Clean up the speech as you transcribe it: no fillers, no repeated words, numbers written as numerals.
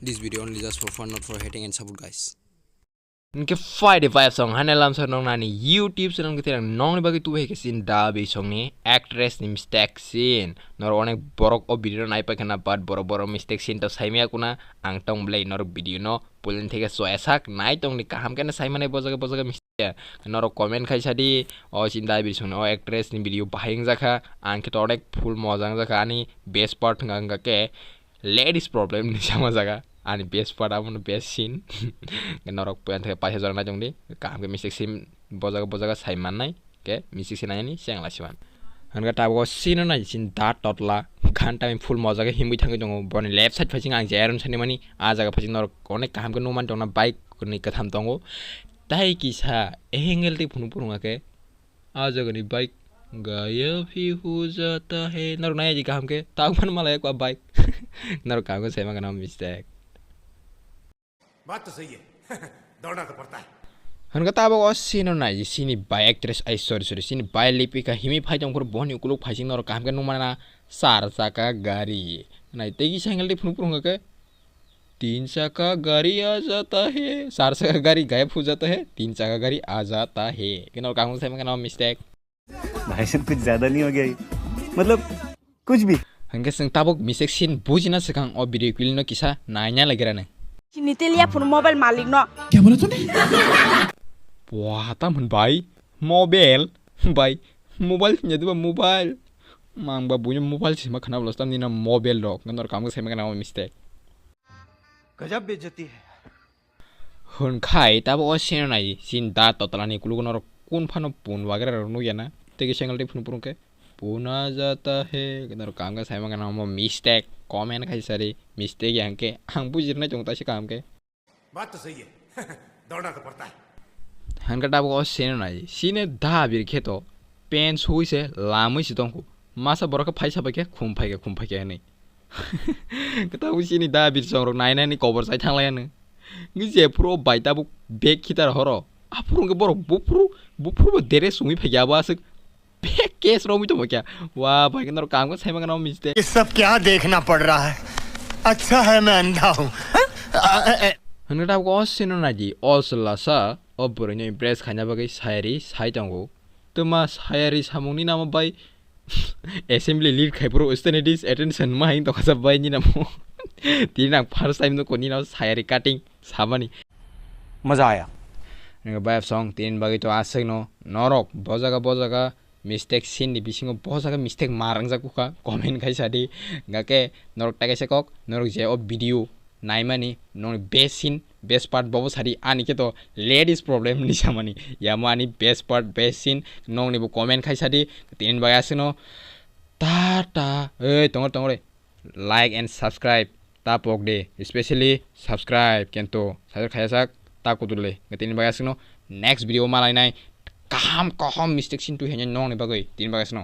This video only just for fun, not for hating and support, guys. Nke 5 song hanelam sa nong nani YouTube sa nong kitirang nong ni bagi tuwe kesin dabi song ni actress ni mistake scene nor onek borok o video nai pa kana bad boro mistake scene to saimia kuna ang tong blay nor video no pulin theke so esak nai tong ni kaham kana saimane bojaga mistake nor comment khai sadi o sin dabi song o actress ni video bahing jaka ang ke onek full mojang jaka ani best part nganga ke ladies problem ni sama jaga ani best part amon best scene norok puan theke paisa jorna jongdi kam ke mistake scene bojaga saiman nai ke mistake scene ani siang lasiwan hanga tabo scene na sin da totla khan time full mojaga himui thangi jong boni left side phasing ang jaron sani mani a jaga phasing norok onek kam ke numan jongna bike ni katham tongo dai kisa ehengel ti phunu purunga ke a jaga ni bike गायब ही हो जाता है नर नया जी काम के तागमन मला एक बाइक नर काम को सेमा का नाम मिस्टेक बात तो सही है दौड़ना तो पड़ता है हन का ताबो सीनो ना जी सीनी बाय एक्ट्रेस आई सॉरी सीनी बाय लिपि का हिमी फाइ जंग को बहनी उकुलुक फाइसिंग नर काम के नुमाना सार चाका गाड़ी नाइ तेगी साइकिल टी फुनु पुरुंगा के 3 चक्का गाड़ी आ जाता है 4 चक्का गाड़ी गायब हो जाता है 3 चक्का गाड़ी आ जाता है कि नर काम को सेमा का नाम मिस्टेक भाई साहब कुछ ज्यादा नहीं हो गया मतलब कुछ भी हंगे संग ताबो मिस्टेक सीन बुझिना सकां ओ वीडियो क्लिप न किसा नाइना लगेरा ने Nitelia pun mobile maling no. क्या बोला तूने wah taman bay mobile bay mobile nya dua mobile mang babunya mobile sih makna belas tam dina mobile dok ngantor kamu saya makna mistake गजब बेइज्जती है hun khai tabo osin nai sin da totalani kulugunor kun phano pun wagera nu yana tegi single ti phun purunke puna jata hai ngantor kamu saya makna mistake comment khai sari mistake yang ke ang bujirna jongta si kam ke बात तो सही है दौड़ना तो पड़ता है hangka tabo osin nai sine da bir kheto pen sui se lamui si tongku masa borok phaisa bake khumphai ke nei kata usini da bir songrok naina ni cover sai thanglayane ngi je pro bai tabu bek khitar horo apurung ke borok bupru dere sumi phaya ba asuk bek case romi to kya wa bhai kendar काम को सही मगना mistake ये सब क्या देखना पड़ रहा है अच्छा है मैं अंधा हूँ हनटा को सिनो Nazi also sa obornya impress khanya bagai sairi sai tango tuma sairi samungni nama bai assembly lead khaipro studies attention mai to khasa bai ni namo tinang first time no koni na sairi cutting sabani मजा आया nega bai song tin bagai to asek no norok bojaga mistake sin ni bisingo bojaga mistake marang jakuka comment khai sadi ngake norok take sekok norok je o video naimani non best scene best part bobo sari ani ke to ladies problem ni samani yamani best part best scene nong ni bo comment khai sadi tin bagai asino ta tongore like and subscribe ta pok de especially subscribe kento sadar khayasak ta kudule tin bagai asino next video malai nai kaham mistake sin tu henya nong ni bagai tin bagai asino